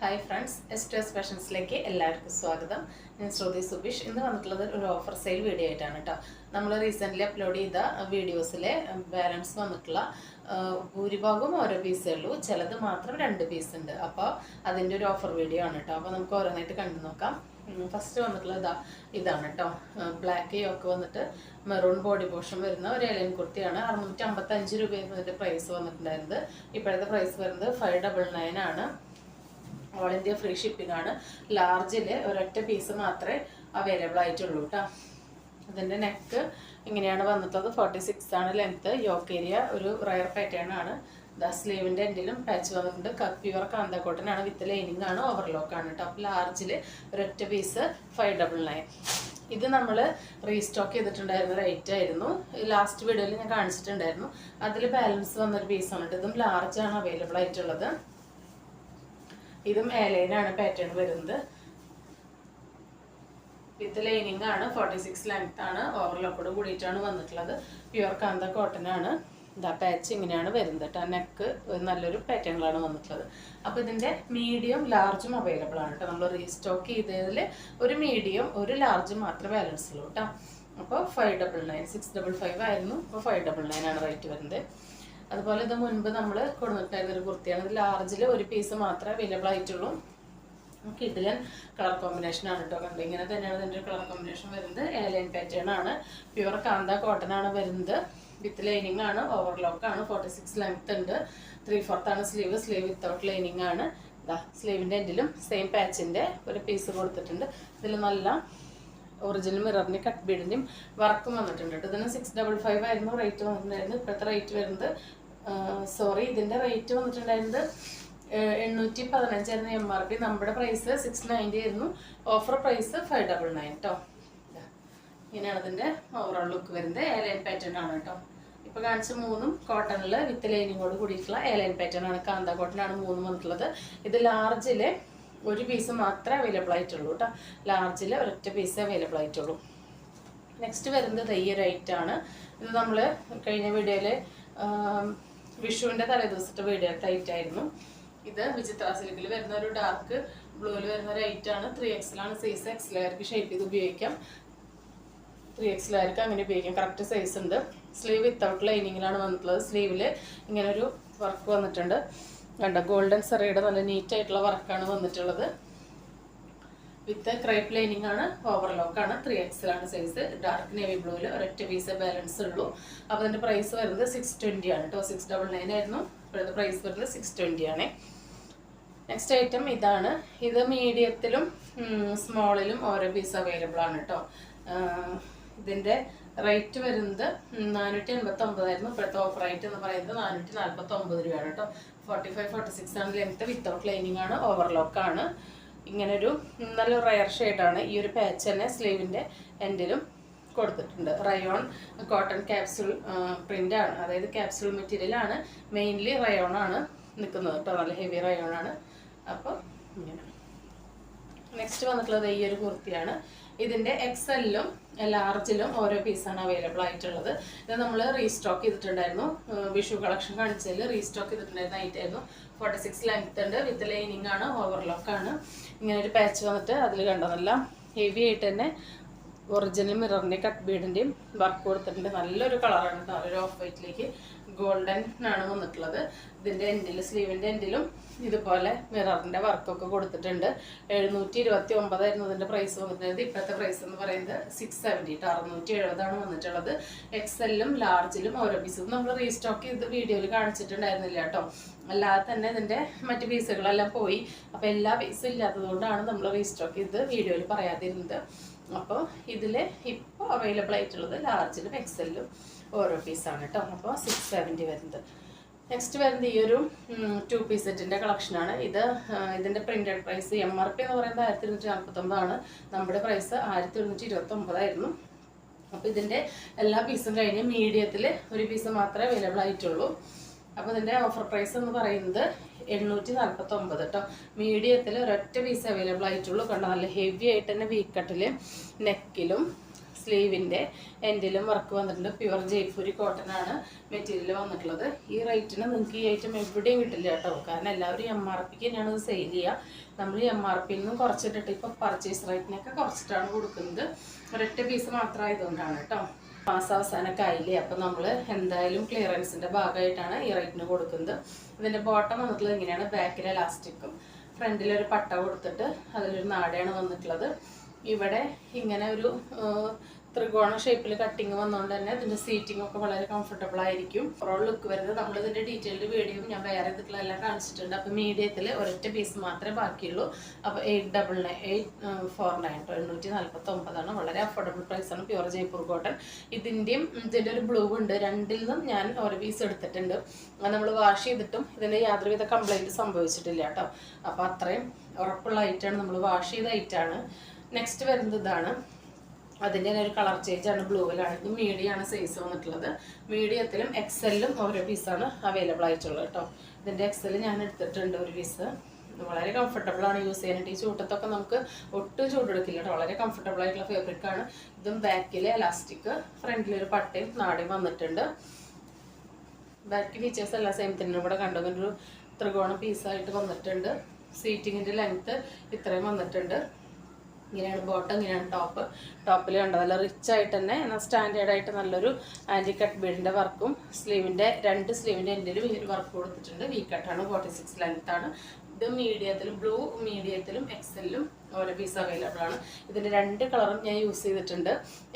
Hi friends, എസ്റ്റേഴ്സ് ഫാഷൻസിലേക്ക് എല്ലാവർക്കും സ്വാഗതം. ഞാൻ ശ്രുതി സുബീഷ്. ഇന്ന് വന്നിട്ടുള്ളത് ഒരു ഓഫർ സെയിൽ വീഡിയോ ആയിട്ടാണ് കേട്ടോ. നമ്മൾ റീസെൻ്റ്ലി അപ്ലോഡ് ചെയ്ത വീഡിയോസിലെ ബാലൻസ് വന്നിട്ടുള്ള ഭൂരിഭാഗവും ഓരോ പീസേ ഉള്ളൂ, ചിലത് മാത്രം 2 പീസ് ഉണ്ട്. അപ്പോൾ അതിൻ്റെ ഒരു ഓഫർ വീഡിയോ ആണ് കേട്ടോ. അപ്പോൾ നമുക്ക് ഓരോന്നായിട്ട് കണ്ടു നോക്കാം. ഫസ്റ്റ് വന്നിട്ടുള്ളത് ഇതാണ് കേട്ടോ. ബ്ലാക്ക് യോക്ക് വന്നിട്ട് മെറൂൺ ബോഡി പോർഷൻ വരുന്ന ഒരു ഏലിയൻ കുർത്തിയാണ്. 655 രൂപയായിരുന്നു ഇതിൻ്റെ പ്രൈസ് വന്നിട്ടുണ്ടായിരുന്നത്. ഇപ്പോഴത്തെ പ്രൈസ് വരുന്നത് 599 ആണ്. ഓൾ ഇന്ത്യ ഫ്രീ ഷിപ്പിംഗ് ആണ്. ലാർജിൽ ഒരൊറ്റ പീസ് മാത്രമേ അവൈലബിൾ ആയിട്ടുള്ളൂ കേട്ടോ. അതിൻ്റെ നെക്ക് ഇങ്ങനെയാണ് വന്നിട്ടുള്ളത്. 46 ആണ് ലെങ്ത്ത്. യോക്ക് ഏരിയ ഒരു റയർ പാറ്റേൺ ആണ്. സ്ലീവിൻ്റെ എൻഡിലും പാച്ച് വന്നിട്ടുണ്ട്. പ്യുവർ കാന്ത കോട്ടൺ ആണ്. വിത്ത് ലൈനിങ് ആണ്. ഓവർലോക്ക് ആണ് കേട്ടോ. അപ്പോൾ ലാർജിൽ ഒരൊറ്റ പീസ് 599. ഇത് നമ്മൾ റീസ്റ്റോക്ക് ചെയ്തിട്ടുണ്ടായിരുന്ന റേറ്റ് ആയിരുന്നു. ലാസ്റ്റ് വീഡിയോയിൽ ഞാൻ കാണിച്ചിട്ടുണ്ടായിരുന്നു. അതിൽ ബാലൻസ് വന്നൊരു പീസാണ് കേട്ടോ. ഇതും ലാർജാണ് അവൈലബിൾ ആയിട്ടുള്ളത്. ഇതും ഏലൈനാണ് പാറ്റേൺ വരുന്നത്. വിത്ത് ലൈനിങ് ആണ്. 46 ലെങ്ത് ആണ്. ഓവർലോക്കോട് കൂടിയിട്ടാണ് വന്നിട്ടുള്ളത്. പ്യുവർ കാന്ത കോട്ടൺ ആണ്. പാച്ച് ഇങ്ങനെയാണ് വരുന്നത് കേട്ടോ. നെക്ക് നല്ലൊരു പാറ്റേണിലാണ് വന്നിട്ടുള്ളത്. അപ്പോൾ ഇതിൻ്റെ മീഡിയം ലാർജും അവൈലബിൾ ആണ് കേട്ടോ. നമ്മൾ റീസ്റ്റോക്ക് ചെയ്തതിൽ ഒരു മീഡിയം ഒരു ലാർജ് മാത്രമേ ബാലൻസ് ഉള്ളൂ കേട്ടോ. അപ്പോൾ 599, 655 ആയിരുന്നു. അപ്പോൾ 599 ആണ് റേറ്റ് വരുന്നത്. അതുപോലെ ഇത് മുൻപ് നമ്മൾ കൊടുത്തിട്ടുണ്ടായിരുന്ന ഒരു കുർത്തിയാണ്. ഇത് ലാർജിൽ ഒരു പീസ് മാത്രമേ അവൈലബിൾ ആയിട്ടുള്ളൂ. കിഡിലൻ കളർ കോമ്പിനേഷൻ ആണ് കേട്ടോ. കണ്ടു ഇങ്ങനെ തന്നെയാണ് ഇതിൻ്റെ കളർ കോമ്പിനേഷൻ വരുന്നത്. ഏലൈൻ പാറ്റേൺ ആണ്. പ്യുവർ കാന്ത കോട്ടൺ ആണ് വരുന്നത്. വിത്ത് ലൈനിങ് ആണ്. ഓവർലോക്ക് ആണ്. 46 ലെങ്ത് ഉണ്ട്. 3/4 ആണ് സ്ലീവ്. സ്ലീവ് വിത്തൗട്ട് ലൈനിങ് ആണ്. സ്ലീവിൻ്റെ എൻഡിലും സെയിം പാച്ചിൻ്റെ ഒരു പീസ് കൊടുത്തിട്ടുണ്ട്. ഇതിൽ നല്ല ഒറിജിനൽ മിററിൻ്റെ കട്ട് ബീഡിൻ്റെയും വർക്കും വന്നിട്ടുണ്ട് കേട്ടോ. ഇതിന് 655 ആയിരുന്നു റേറ്റ് വന്നിട്ടുണ്ടായിരുന്നു. ഇപ്പോഴത്തെ റേറ്റ് വരുന്നത് ഇതിൻ്റെ റേറ്റ് വന്നിട്ടുണ്ടായിരുന്നത് 815 ആയിരുന്നു MRP. നമ്മുടെ പ്രൈസ് 690 ആയിരുന്നു. ഓഫർ പ്രൈസ് 599 കേട്ടോ. ഇങ്ങനെയാണ് ഇതിൻ്റെ ഓവറോൾ ലുക്ക് വരുന്നത്. ഏലൈൻ പാറ്റേൺ ആണ് കേട്ടോ. ഇപ്പോൾ കാണിച്ച 3ഉം കോട്ടണിൽ വിത്ത് ലൈനിങ്ങോട് കൂടിയിട്ടുള്ള ഏലൈൻ പാറ്റേൺ ആണ്. കാന്ത കോട്ടൺ ആണ് 3 വന്നിട്ടുള്ളത്. ഇത് ലാർജിൽ ഒരു പീസ് മാത്രമേ അവൈലബിൾ ആയിട്ടുള്ളൂ കേട്ടോ. ലാർജിൽ ഒരൊറ്റ പീസ് അവൈലബിൾ ആയിട്ടുള്ളൂ. നെക്സ്റ്റ് വരുന്നത് ഈ ഒരു ഐറ്റാണ്. ഇത് നമ്മൾ കഴിഞ്ഞ വീഡിയോയിൽ വിഷുവിൻ്റെ തലേദിവസത്തെ വീഡിയോ ഐറ്റായിരുന്നു. ഇത് വിചിത്ര സിൽക്കിൽ വരുന്ന ഒരു ഡാർക്ക് ബ്ലൂവിൽ വരുന്ന ഒരു ഐറ്റാണ്. 3XL ആണ് സൈസ്. XL-കാർക്ക് ഷേപ്പ് ചെയ്ത് ഉപയോഗിക്കാം. 3XL-കാർക്ക് അങ്ങനെ ഉപയോഗിക്കാം. കറക്റ്റ് സൈസ് ഉണ്ട്. സ്ലീവ് വിത്തൗട്ട് ലൈനിങ്ങിലാണ് വന്നിട്ടുള്ളത്. സ്ലീവിൽ ഇങ്ങനെ ഒരു വർക്ക് വന്നിട്ടുണ്ട്. കണ്ട ഗോൾഡൻ സെറിയുടെ നല്ല നീറ്റ് ആയിട്ടുള്ള വർക്കാണ് വന്നിട്ടുള്ളത്. വിത്ത് ക്രൈപ്പ് ലൈനിങ് ആണ്. ഓവർലോക്ക് ആണ്. 3XL ആണ് സൈസ്. ഡാർക്ക് നേവി ബ്ലൂവിൽ ഒരൊറ്റ പീസ് ബാലൻസ് ഉള്ളൂ. അപ്പോൾ അതിൻ്റെ പ്രൈസ് വരുന്നത് 620 ആണ് കേട്ടോ. 699 ആയിരുന്നു. ഇപ്പോഴത്തെ പ്രൈസ് വരുന്നത് 620 ആണ്. നെക്സ്റ്റ് ഐറ്റം ഇതാണ്. ഇത് മീഡിയത്തിലും സ്മോളിലും ഓരോ പീസ് അവൈലബിൾ ആണ് കേട്ടോ. ഇതിൻ്റെ റേറ്റ് വരുന്നത് 489 ആയിരുന്നു. ഇപ്പോഴത്തെ ഓഫർ റേറ്റ് എന്ന് പറയുന്നത് 449 രൂപയാണ് കേട്ടോ. 45-46 ആണ് ലെങ്ത്ത്. വിത്തൗട്ട് ലൈനിങ് ആണ്. ഓവർലോക്ക് ആണ്. ഇങ്ങനൊരു നല്ല റയർ ഷെയ്ഡാണ്. ഈ ഒരു പാച്ച് തന്നെ സ്ലീവിൻ്റെ എൻഡിലും കൊടുത്തിട്ടുണ്ട്. റയോൺ കോട്ടൺ ക്യാപ്സ്യൂൾ പ്രിൻ്റ് ആണ്. അതായത് ക്യാപ്സ്യൂൾ മെറ്റീരിയലാണ്. മെയിൻലി റയോൺ ആണ് നിൽക്കുന്നത് കേട്ടോ. നല്ല ഹെവി റയോൺ ആണ്. അപ്പോൾ ഇങ്ങനെ നെക്സ്റ്റ് വന്നിട്ടുള്ളത് ഈ ഒരു കുർത്തിയാണ്. ഇതിൻ്റെ XL-ലും ലാർജിലും ഓരോ പീസാണ് അവൈലബിൾ ആയിട്ടുള്ളത്. ഇത് നമ്മൾ റീസ്റ്റോക്ക് ചെയ്തിട്ടുണ്ടായിരുന്നു. വിഷു കളക്ഷൻ കാണിച്ചതിൽ റീസ്റ്റോക്ക് ചെയ്തിട്ടുണ്ടായിരുന്ന ഐറ്റായിരുന്നു. 46 ലെങ്ത് ഉണ്ട്. വിത്ത് ലൈനിങ് ആണ്. ഓവർലോക്ക് ആണ്. ഇങ്ങനെ ഒരു പാച്ച് വന്നിട്ട് അതിൽ കണ്ടോ നല്ല ഹെവി ആയിട്ട് തന്നെ ഒറിജിനൽ മിററിൻ്റെ കട്ട് ബീഡിൻ്റെയും വർക്ക് കൊടുത്തിട്ടുണ്ട്. നല്ലൊരു കളറാണ്. നല്ലൊരു ഓഫ് വൈറ്റിലേക്ക് ഗോൾഡൻ ആണ് വന്നിട്ടുള്ളത്. ഇതിൻ്റെ എൻഡിൽ സ്ലീവിൻ്റെ എൻഡിലും ഇതുപോലെ മിററിൻ്റെ വർക്കൊക്കെ കൊടുത്തിട്ടുണ്ട്. 729 ആയിരുന്നു ഇതിൻ്റെ പ്രൈസ് വന്നിട്ടുള്ളത്. ഇപ്പോഴത്തെ പ്രൈസ് എന്ന് പറയുന്നത് 670 670 ആണ് വന്നിട്ടുള്ളത്. XL-ലും ലാർജിലും ഓരോ പീസും നമ്മൾ റീസ്റ്റോക്ക് ചെയ്ത് വീഡിയോയിൽ കാണിച്ചിട്ടുണ്ടായിരുന്നില്ല കേട്ടോ. അല്ലാതെ തന്നെ ഇതിൻ്റെ മറ്റ് പീസുകളെല്ലാം പോയി. അപ്പോൾ എല്ലാ പീസും ഇല്ലാത്തതുകൊണ്ടാണ് നമ്മൾ റീസ്റ്റോക്ക് ചെയ്ത് വീഡിയോയിൽ പറയാതിരുന്നത്. അപ്പോൾ ഇതിൽ ഇപ്പോൾ അവൈലബിൾ ആയിട്ടുള്ളത് ലാർജിലും XL-ലും ഓരോ പീസാണ് കേട്ടോ. അപ്പോൾ 670 വരുന്നത്. നെക്സ്റ്റ് വരുന്നത് ഈ ഒരു 2 പീസ് സെറ്റിൻ്റെ കളക്ഷനാണ്. ഇതിൻ്റെ പ്രിൻറ്റഡ് പ്രൈസ് MRP എന്ന് പറയുന്നത് 1249 ആണ്. നമ്മുടെ പ്രൈസ് 1129 ആയിരുന്നു. അപ്പോൾ ഇതിൻ്റെ എല്ലാ പീസും കഴിഞ്ഞ് മീഡിയത്തിൽ ഒരു പീസ് മാത്രമേ അവൈലബിൾ ആയിട്ടുള്ളൂ. അപ്പോൾ ഇതിൻ്റെ ഓഫർ പ്രൈസ് എന്ന് പറയുന്നത് 849 കേട്ടോ. മീഡിയത്തിൽ ഒരൊറ്റ പീസ് അവൈലബിൾ ആയിട്ടുള്ളൂ. കണ്ടോ നല്ല ഹെവി ആയിട്ട് തന്നെ വീക്കട്ടിൽ നെക്കിലും സ്ലീവിൻ്റെ എൻഡിലും വർക്ക് വന്നിട്ടുണ്ട്. പ്യുവർ ജയ്പൂരി കോട്ടൺ ആണ് മെറ്റീരിയൽ വന്നിട്ടുള്ളത്. ഈ റേറ്റിന് നിങ്ങൾക്ക് ഈ ഐറ്റം എവിടെയും കിട്ടില്ല കേട്ടോ. കാരണം എല്ലാവരും MRPക്ക് തന്നെയാണ് ഇത് സെയിൽ ചെയ്യുക. നമ്മൾ MRPയിൽ നിന്നും കുറച്ചിട്ടിട്ട് ഇപ്പോൾ പർച്ചേസ് റേറ്റിനൊക്കെ കുറച്ചിട്ടാണ് കൊടുക്കുന്നത്. ഒരൊറ്റ പീസ് മാത്രമായതുകൊണ്ടാണ് കേട്ടോ. മാസം അവസാനമൊക്കെ ആയില്ലേ, അപ്പോൾ നമ്മൾ എന്തായാലും ക്ലിയറൻസിൻ്റെ ഭാഗമായിട്ടാണ് ഈ റേറ്റിന് കൊടുക്കുന്നത്. ഇതിൻ്റെ ബോട്ടം വന്നിട്ടുള്ളത് ഇങ്ങനെയാണ്. ബാക്കിൽ എലാസ്റ്റിക്കും ഫ്രണ്ടിലൊരു പട്ട കൊടുത്തിട്ട് അതിലൊരു നാടയാണ് വന്നിട്ടുള്ളത്. ഇവിടെ ഇങ്ങനെ ഒരു ത്രികോണ ഷേപ്പിൽ കട്ടിങ് വന്നുകൊണ്ട് തന്നെ ഇതിൻ്റെ സീറ്റിംഗ് ഒക്കെ വളരെ കംഫർട്ടബിൾ ആയിരിക്കും. ഓവറോൾ ലുക്ക് വരുന്നത് നമ്മളിതിൻ്റെ ഡീറ്റെയിൽഡ് വീഡിയോ ഞാൻ വേറെ ഇതിലെല്ലാം കാണിച്ചിട്ടുണ്ട്. അപ്പോൾ മീഡിയത്തിൽ ഒരൊറ്റ പീസ് മാത്രമേ ബാക്കിയുള്ളൂ. അപ്പോൾ 849 849 വളരെ അഫോർഡബിൾ പ്രൈസാണ്. Pure Jaipur cotton. ഇതിൻ്റെ ഒരു ബ്ലൂ ഉണ്ട്. രണ്ടിൽ നിന്നും ഞാൻ ഒരു പീസ് എടുത്തിട്ടുണ്ട്. അത് നമ്മൾ വാഷ് ചെയ്തിട്ടും ഇതിൻ്റെ യാതൊരുവിധ കംപ്ലൈൻറ്റ് സംഭവിച്ചിട്ടില്ല കേട്ടോ. അപ്പോൾ അത്രയും ഉറപ്പുള്ള ഐറ്റാണ്, നമ്മൾ വാഷ് ചെയ്ത ഐറ്റാണ്. നെക്സ്റ്റ് വരുന്നത് ഇതാണ്. അതിൻ്റെ ഒരു കളർ ചേഞ്ചാണ്. ബ്ലൂവിലാണ്. ഇത് മീഡിയമാണ് സൈസ് വന്നിട്ടുള്ളത്. മീഡിയത്തിലും എക്സെല്ലും ഓരോ പീസാണ് അവൈലബിൾ ആയിട്ടുള്ളത് കേട്ടോ. ഇതിൻ്റെ എക്സെല് ഞാൻ എടുത്തിട്ടുണ്ട് ഒരു പീസ്. വളരെ കംഫർട്ടബിളാണ് യൂസ് ചെയ്യാനായിട്ട്. ഈ ചൂട്ടത്തൊക്കെ നമുക്ക് ഒട്ടും ചൂടെടുക്കില്ല കേട്ടോ. വളരെ കംഫർട്ടബിൾ ആയിട്ടുള്ള ഫാബ്രിക്കാണ്. ഇതും ബാക്കിൽ എലാസ്റ്റിക്, ഫ്രണ്ടിലൊരു പട്ടയും നാടയും വന്നിട്ടുണ്ട്. ബാക്ക് ഫീച്ചേഴ്സ് എല്ലാം സെയിം തന്നെ ഇവിടെ കണ്ടു. ഒരു ത്രികോണ പീസായിട്ട് വന്നിട്ടുണ്ട്. സീറ്റിങ്ങിൻ്റെ ലെങ്ത്ത് ഇത്രയും വന്നിട്ടുണ്ട്. ഇങ്ങനെയാണ് ബോട്ടം, ഇങ്ങനെയാണ് ടോപ്പ്. ടോപ്പിൽ കണ്ടത് നല്ല റിച്ച് ആയിട്ട് തന്നെ എന്നാൽ സ്റ്റാൻഡേർഡായിട്ട് നല്ലൊരു ആൻറ്റി കട്ട് ബീഡിൻ്റെ വർക്കും സ്ലീവിൻ്റെ രണ്ട് സ്ലീവിൻ്റെ എൻഡിലും ഈ ഒരു വർക്ക് കൊടുത്തിട്ടുണ്ട്. വി കട്ടാണ്, 46 ലെങ്ത്താണ്. ഇത് മീഡിയത്തിലും ബ്ലൂ മീഡിയത്തിലും എക്സെല്ലും ഓരോ പീസ് അവൈലബിൾ ആണ്. ഇതിൻ്റെ രണ്ട് കളറും ഞാൻ യൂസ് ചെയ്തിട്ടുണ്ട്.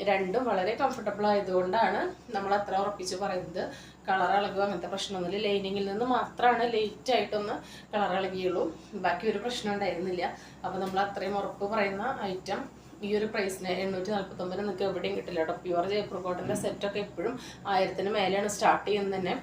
രണ്ടും വളരെ കംഫർട്ടബിൾ ആയതുകൊണ്ടാണ് നമ്മൾ അത്ര ഉറപ്പിച്ച് പറയുന്നത്. കളർ ഇളകുക അങ്ങനത്തെ പ്രശ്നമൊന്നുമില്ല. ലൈനിങ്ങിൽ നിന്ന് മാത്രമാണ് ലേറ്റായിട്ടൊന്ന് കളർ ഇളകിയുള്ളൂ. ബാക്കി ഒരു പ്രശ്നം ഉണ്ടായിരുന്നില്ല. അപ്പോൾ നമ്മൾ അത്രയും ഉറപ്പ് പറയുന്ന ഐറ്റം ഈ ഒരു പ്രൈസിന് 849 നിങ്ങൾക്ക് എവിടെയും കിട്ടില്ല കേട്ടോ. പ്യുവർ ജയ്പൂർ കോട്ടൻ്റെ സെറ്റൊക്കെ എപ്പോഴും 1000-ന് മേലെയാണ് സ്റ്റാർട്ട് ചെയ്യുന്നത് തന്നെ.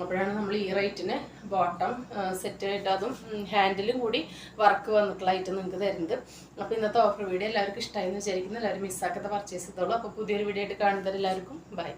അപ്പോഴാണ് നമ്മൾ ഈ റേറ്റിന് ബോട്ടം സെറ്റായിട്ട് അതും ഹാൻഡിലും കൂടി വർക്ക് വന്നിട്ടുള്ള ഐറ്റം നിങ്ങൾക്ക് തരുന്നത്. അപ്പോൾ ഇന്നത്തെ ഓഫർ വീഡിയോ എല്ലാവർക്കും ഇഷ്ടമായി എന്ന് വിചാരിക്കുന്നു. എല്ലാവരും മിസ്സാക്കാത്ത പർച്ചേസ് ചെയ്തോളൂ. അപ്പോൾ പുതിയൊരു വീഡിയോ ആയിട്ട് കാണുന്നത് എല്ലാവർക്കും ബൈ.